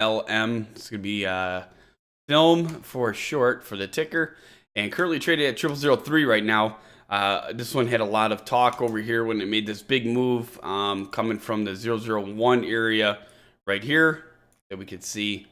LM. It's going to be film for short for the ticker, and currently traded at 0003 right now. This one had a lot of talk over here when it made this big move coming from the 001 area right here that we could see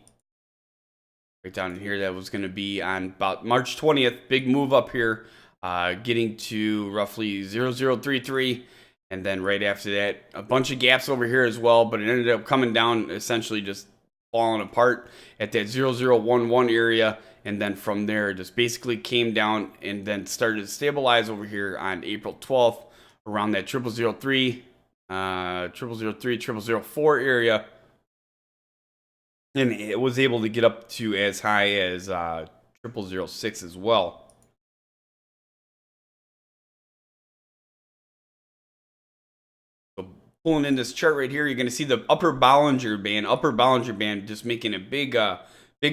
right down in here. That was going to be on about March 20th. Big move up here, getting to roughly 0033. And then right after that, a bunch of gaps over here as well, but it ended up coming down, essentially just falling apart at that 0011 area. And then from there, just basically came down and then started to stabilize over here on April 12th around that 0003, 0003, 0004 area. And it was able to get up to as high as 0006 as well. Pulling in this chart right here, you're going to see the upper Bollinger Band just making a big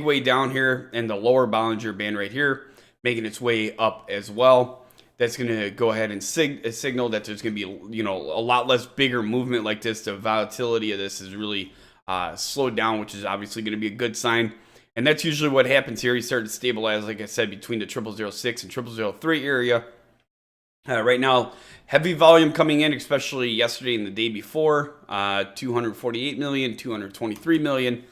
way down here, and the lower Bollinger Band right here making its way up as well. That's going to go ahead and signal that there's going to be, a lot less bigger movement like this. The volatility of this is really slowed down, which is obviously going to be a good sign. And that's usually what happens here. You start to stabilize, like I said, between the 0006 and 0003 area. Right now, heavy volume coming in, especially yesterday and the day before. 248 million, 223 million.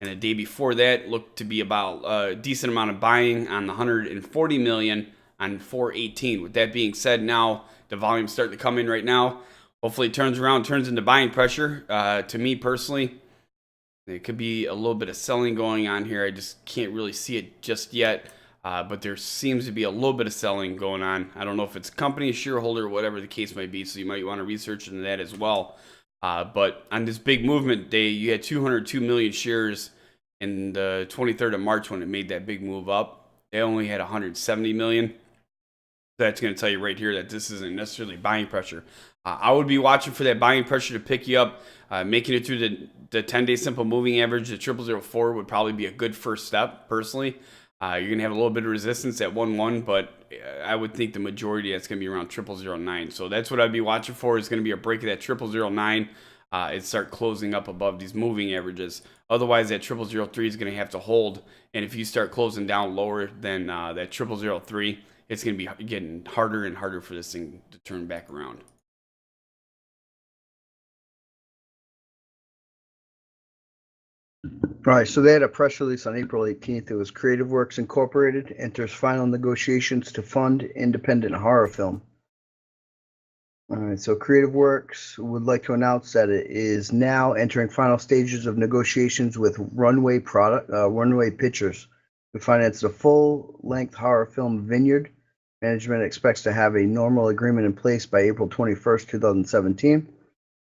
And the day before that looked to be about a decent amount of buying on the 140 million on 418. With that being said, now the volume's starting to come in right now. Hopefully it turns around, turns into buying pressure. To me personally, there could be a little bit of selling going on here. I just can't really see it just yet. But there seems to be a little bit of selling going on. I don't know if it's company, shareholder, whatever the case might be. So you might want to research into that as well. But on this big movement day, you had 202 million shares in the 23rd of March when it made that big move up. They only had 170 million. That's going to tell you right here that this isn't necessarily buying pressure. I would be watching for that buying pressure to pick you up. Making it through the 10-day simple moving average, the 0004 would probably be a good first step, personally. You're going to have a little bit of resistance at 1-1, but I would think the majority that's going to be around 0009. So that's what I'd be watching for, is going to be a break of that 0009 and start closing up above these moving averages. Otherwise, that 0003 is going to have to hold. And if you start closing down lower than that 0003, it's going to be getting harder and harder for this thing to turn back around. Right, so they had a press release on April 18th. It was Cre8tive Works Incorporated enters final negotiations to fund independent horror film. All right, so Cre8tive Works would like to announce that it is now entering final stages of negotiations with Runway Pictures to finance the full-length horror film Vineyard. Management expects to have a normal agreement in place by April 21st, 2017.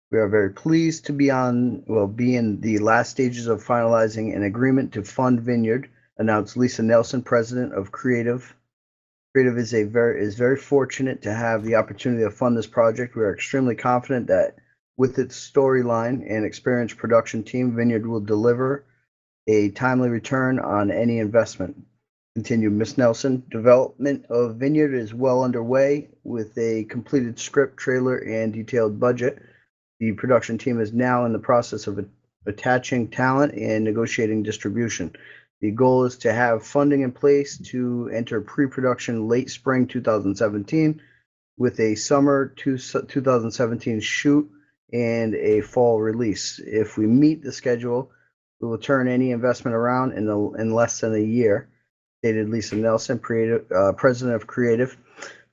We are very pleased to be in the last stages of finalizing an agreement to fund Vineyard, announced Lisa Nelson, president of Cre8tive. Cre8tive is very fortunate to have the opportunity to fund this project. We are extremely confident that with its storyline and experienced production team, Vineyard will deliver a timely return on any investment. Continued Ms. Nelson. Development of Vineyard is well underway with a completed script, trailer, and detailed budget. The production team is now in the process of attaching talent and negotiating distribution. The goal is to have funding in place to enter pre-production late spring 2017 with a summer 2017 shoot and a fall release. If we meet the schedule, we will turn any investment around in less than a year, stated Lisa Nelson, president of Cre8tive.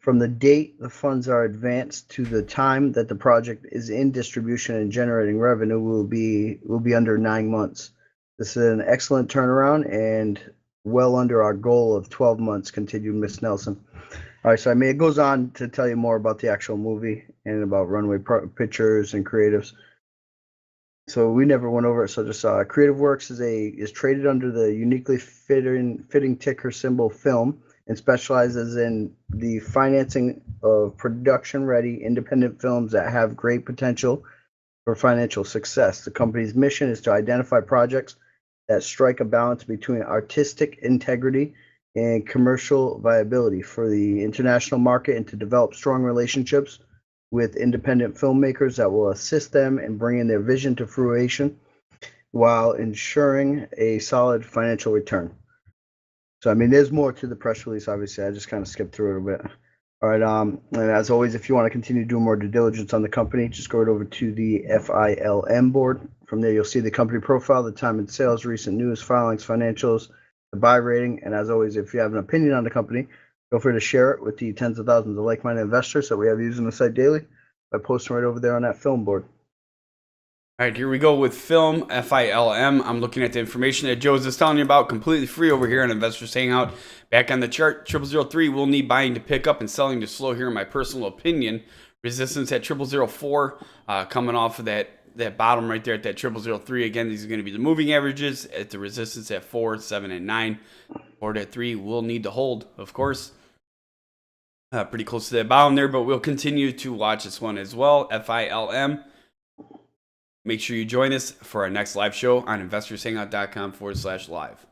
From the date the funds are advanced to the time that the project is in distribution and generating revenue will be under 9 months. This is an excellent turnaround and well under our goal of 12 months, continued Ms. Nelson. All right, so it goes on to tell you more about the actual movie and about Runway Pictures and Cre8tives. So we never went over it, so just Cre8tive Works is traded under the uniquely fitting ticker symbol film, and specializes in the financing of production-ready independent films that have great potential for financial success. The company's mission is to identify projects that strike a balance between artistic integrity and commercial viability for the international market, and to develop strong relationships with independent filmmakers that will assist them in bringing their vision to fruition. while ensuring a solid financial return. So, I mean, there's more to the press release, obviously. I just kind of skipped through it a bit. All right. And as always, if you want to continue doing more due diligence on the company, just go right over to the FILM board. From there, you'll see the company profile, the time and sales, recent news, filings, financials, the buy rating. And as always, if you have an opinion on the company, feel free to share it with the tens of thousands of like-minded investors that we have using the site daily by posting right over there on that film board. All right, here we go with Film, F-I-L-M. I'm looking at the information that Joe's just telling you about, completely free over here on Investors Hangout. Back on the chart, 0003 will need buying to pick up and selling to slow here in my personal opinion. Resistance at 0004, coming off of that bottom right there at that 0003. Again, these are going to be the moving averages at the resistance at 4, 7, and 9. 4 to 3 will need to hold, of course. Pretty close to that bottom there, but we'll continue to watch this one as well, F-I-L-M. Make sure you join us for our next live show on investorshangout.com/live.